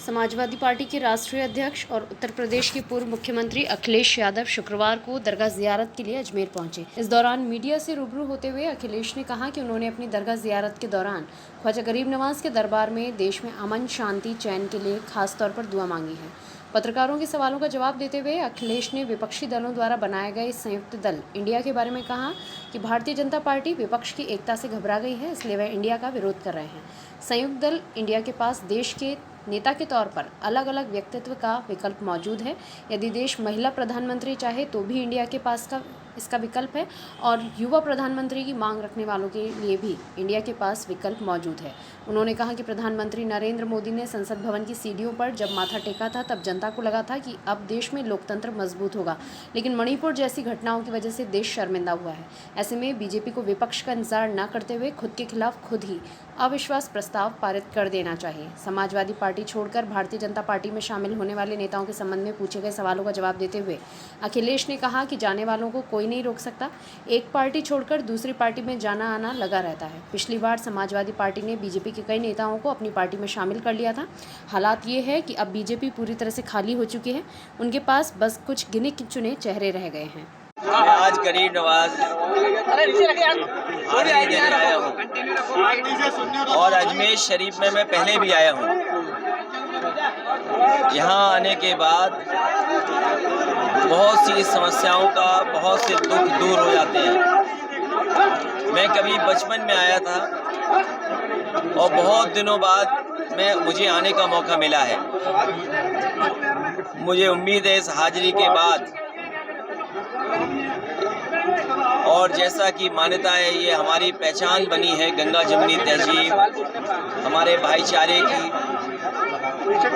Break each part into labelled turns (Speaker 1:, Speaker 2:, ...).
Speaker 1: Samajwadi party के राष्ट्रीय अध्यक्ष और उत्तर प्रदेश के पूर्व मुख्यमंत्री अखिलेश यादव शुक्रवार को दरगाह जियारत के लिए अजमेर पहुंचे। इस दौरान मीडिया से रूबरू होते हुए अखिलेश ने कहा कि उन्होंने अपनी दरगाह जियारत के दौरान ख्वाजा गरीब नवाज के दरबार में देश में अमन, शांति, चैन के लिए खास तौर पर दुआ मांगी है। पत्रकारों के सवालों का जवाब देते हुए अखिलेश ने विपक्षी दलों द्वारा बनाए गए संयुक्त दल इंडिया के बारे में कहा कि भारतीय जनता पार्टी विपक्ष की एकता से घबरा गई है, इसलिए वह इंडिया का विरोध कर रहे हैं। संयुक्त दल इंडिया के पास देश के नेता के तौर पर अलग अलग व्यक्तित्व का विकल्प मौजूद है। यदि देश महिला प्रधानमंत्री चाहे तो भी इंडिया के पास इसका विकल्प है और युवा प्रधानमंत्री की मांग रखने वालों के लिए भी इंडिया के पास विकल्प मौजूद है। उन्होंने कहा कि प्रधानमंत्री नरेंद्र मोदी ने संसद भवन की सीढ़ियों पर जब माथा टेका था तब जनता को लगा था कि अब देश में लोकतंत्र मजबूत होगा, लेकिन मणिपुर जैसी घटनाओं की वजह से देश शर्मिंदा हुआ है। ऐसे में बीजेपी को विपक्ष का इंतजार न करते हुए खुद के खिलाफ खुद ही अविश्वास प्रस्ताव पारित कर देना चाहिए। समाजवादी पार्टी छोड़कर भारतीय जनता पार्टी में शामिल होने वाले नेताओं के संबंध में पूछे गए सवालों का जवाब देते हुए अखिलेश ने कहा कि जाने वालों को कोई नहीं रोक सकता। एक पार्टी छोड़कर दूसरी पार्टी में जाना आना लगा रहता है। पिछली बार समाजवादी पार्टी ने बीजेपी के कई नेताओं को अपनी पार्टी में शामिल कर लिया था। हालात ये है कि अब बीजेपी पूरी तरह से खाली हो चुकी है, उनके पास बस कुछ गिने चुने चेहरे रह गए हैं।
Speaker 2: आज गरीब नवाज आया हूँ और अजमेर शरीफ में मैं पहले भी आया हूँ। यहाँ आने के बाद बहुत सी समस्याओं का, बहुत से दुख दूर हो जाते हैं। मैं कभी बचपन में आया था और बहुत दिनों बाद मुझे आने का मौका मिला है। मुझे उम्मीद है इस हाजिरी के बाद, और जैसा कि मान्यता है ये हमारी पहचान बनी है गंगा जमुनी तहजीब, हमारे भाईचारे की,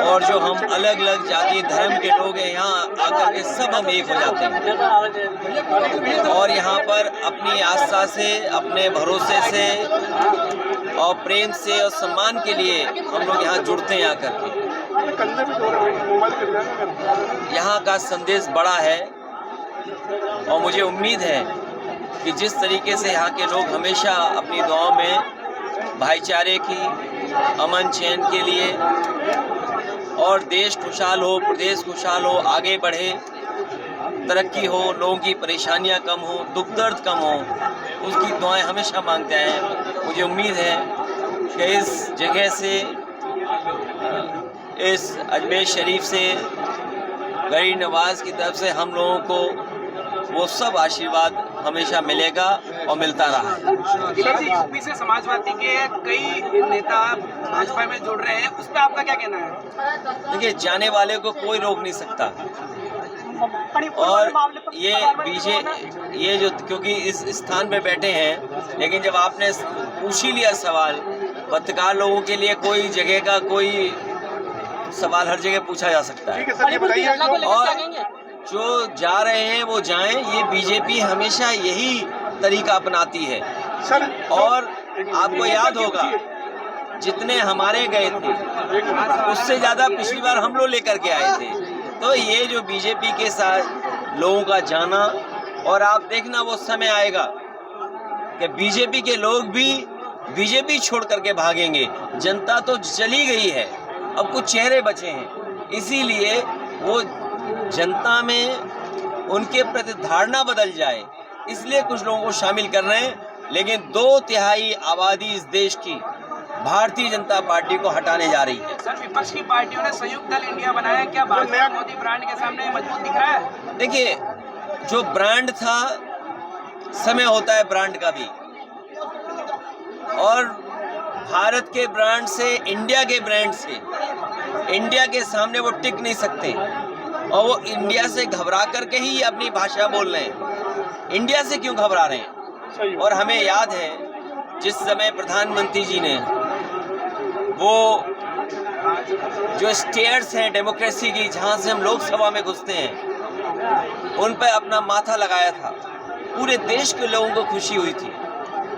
Speaker 2: और जो हम अलग अलग जाति धर्म के लोग हैं यहाँ आकर के सब हम एक हो जाते हैं और यहाँ पर अपनी आस्था से, अपने भरोसे से और प्रेम से और सम्मान के लिए हम लोग यहाँ जुड़ते हैं। आकर के यहाँ का संदेश बड़ा है और मुझे उम्मीद है कि जिस तरीके से यहाँ के लोग हमेशा अपनी दुआओं में भाईचारे की, अमन चैन के लिए और देश खुशहाल हो, प्रदेश खुशहाल हो, आगे बढ़े, तरक्की हो, लोगों की परेशानियाँ कम हो, दुख दर्द कम हो, उसकी दुआएं हमेशा मांगते हैं। मुझे उम्मीद है कि इस जगह से, इस अजमेर शरीफ से गरीब नवाज की तरफ से हम लोगों को वो सब आशीर्वाद हमेशा मिलेगा और मिलता रहा है।
Speaker 3: यूपी से समाजवादी के कई नेता भाजपा में जुड़ रहे हैं, उस पर आपका क्या कहना है?
Speaker 2: देखिए, जाने वाले को कोई रोक नहीं सकता और ये जो क्योंकि इस स्थान पे बैठे हैं, लेकिन जब आपने पूछ ही लिया सवाल, पत्रकार लोगों के लिए कोई जगह का कोई सवाल हर जगह पूछा जा सकता है और जो जा रहे हैं वो जाएं। ये बीजेपी हमेशा यही तरीका अपनाती है और आपको याद होगा जितने हमारे गए थे उससे ज़्यादा पिछली बार हम लोग लेकर के आए थे। तो ये जो बीजेपी के साथ लोगों का जाना, और आप देखना वो समय आएगा कि बीजेपी के लोग भी बीजेपी छोड़ करके भागेंगे। जनता तो चली गई है, अब कुछ चेहरे बचे हैं, इसीलिए वो जनता में उनके प्रति धारणा बदल जाए, इसलिए कुछ लोगों को शामिल कर रहे हैं। लेकिन 2/3 आबादी इस देश की भारतीय जनता पार्टी को हटाने जा रही है।
Speaker 3: सर, विपक्ष की पार्टियों ने संयुक्त दल इंडिया बनाया, क्या भाजपा मोदी ब्रांड के सामने मजबूत दिख रहा है?
Speaker 2: देखिए, जो ब्रांड था, समय होता है ब्रांड का भी, और भारत के ब्रांड से, इंडिया के ब्रांड से, इंडिया के सामने वो टिक नहीं सकते और वो इंडिया से घबरा करके ही अपनी भाषा बोल रहे हैं। इंडिया से क्यों घबरा रहे हैं? और हमें याद है जिस समय प्रधानमंत्री जी ने वो जो स्टेयर्स हैं डेमोक्रेसी की, जहां से हम लोकसभा में घुसते हैं, उन पर अपना माथा लगाया था, पूरे देश के लोगों को खुशी हुई थी।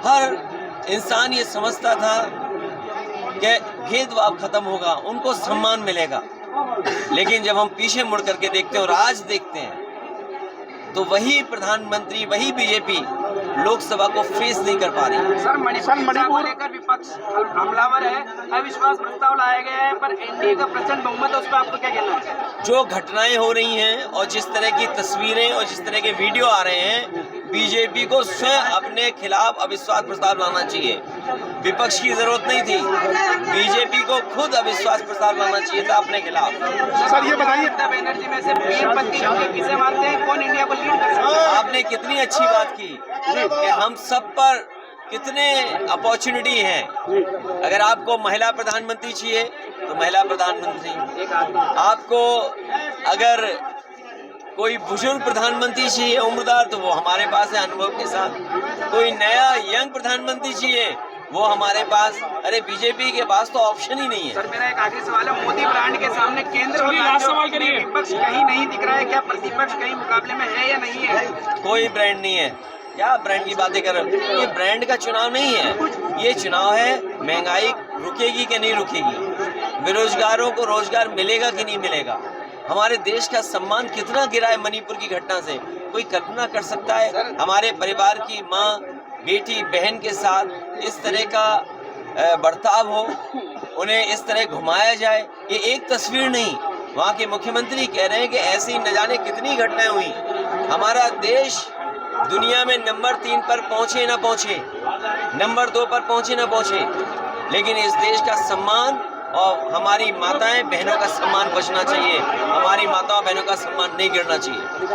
Speaker 2: हर इंसान ये समझता था कि भेदभाव खत्म होगा, उनको सम्मान मिलेगा। लेकिन जब हम पीछे मुड़ करके देखते हैं और आज देखते हैं, तो वही प्रधानमंत्री, वही बीजेपी लोकसभा को फेस नहीं कर पा रही।
Speaker 3: सर मणिपुर को लेकर विपक्ष हमलावर है, अविश्वास प्रस्ताव लाया गया है, पर एनडीए का प्रचंड बहुमत है, उस पर आपको क्या कहना है?
Speaker 2: जो घटनाएं हो रही हैं और जिस तरह की तस्वीरें और जिस तरह के वीडियो आ रहे हैं, बीजेपी को स्वयं अपने खिलाफ अविश्वास प्रस्ताव लाना चाहिए। विपक्ष की जरूरत नहीं थी, बीजेपी को खुद अविश्वास प्रस्ताव लाना चाहिए था अपने खिलाफ।
Speaker 3: सर ये बताइए, ममता बनर्जी में से पीएम पद के लिए किसे मानते हैं, कौन इंडिया को लीड कर सकता है?
Speaker 2: आपने कितनी अच्छी बात की कि हम सब पर कितने अपॉर्चुनिटी हैं। अगर आपको महिला प्रधानमंत्री चाहिए तो महिला प्रधानमंत्री, आपको अगर कोई बुजुर्ग प्रधानमंत्री चाहिए उम्रदार तो वो हमारे पास है अनुभव के साथ। कोई नया यंग प्रधानमंत्री चाहिए वो हमारे पास, अरे बीजेपी के पास तो ऑप्शन ही नहीं है।
Speaker 3: सर मेरा एक आखिरी सवाल है, मोदी ब्रांड के सामने केंद्र और राज्यों में विपक्ष कहीं नहीं दिख रहा है, क्या प्रतिपक्ष कहीं मुकाबले में है या नहीं है?
Speaker 2: कोई ब्रांड नहीं है, क्या ब्रांड की बातें कर रहे हो? ये ब्रांड का चुनाव नहीं है, ये चुनाव है महंगाई रुकेगी कि नहीं रुकेगी, बेरोजगारों को रोजगार मिलेगा कि नहीं मिलेगा, हमारे देश का सम्मान कितना गिरा है मणिपुर की घटना से, कोई कल्पना कर सकता है? हमारे परिवार की माँ बेटी बहन के साथ इस तरह का बर्ताव हो, उन्हें इस तरह घुमाया जाए, ये एक तस्वीर नहीं। वहाँ के मुख्यमंत्री कह रहे हैं कि ऐसी न जाने कितनी घटनाएं हुई। हमारा देश दुनिया में नंबर 3 पर पहुंचे ना पहुंचे, नंबर 2 पर पहुंचे ना पहुंचे, लेकिन इस देश का सम्मान और हमारी माताएं बहनों का सम्मान बचना चाहिए, हमारी माताओं बहनों का सम्मान नहीं गिरना चाहिए।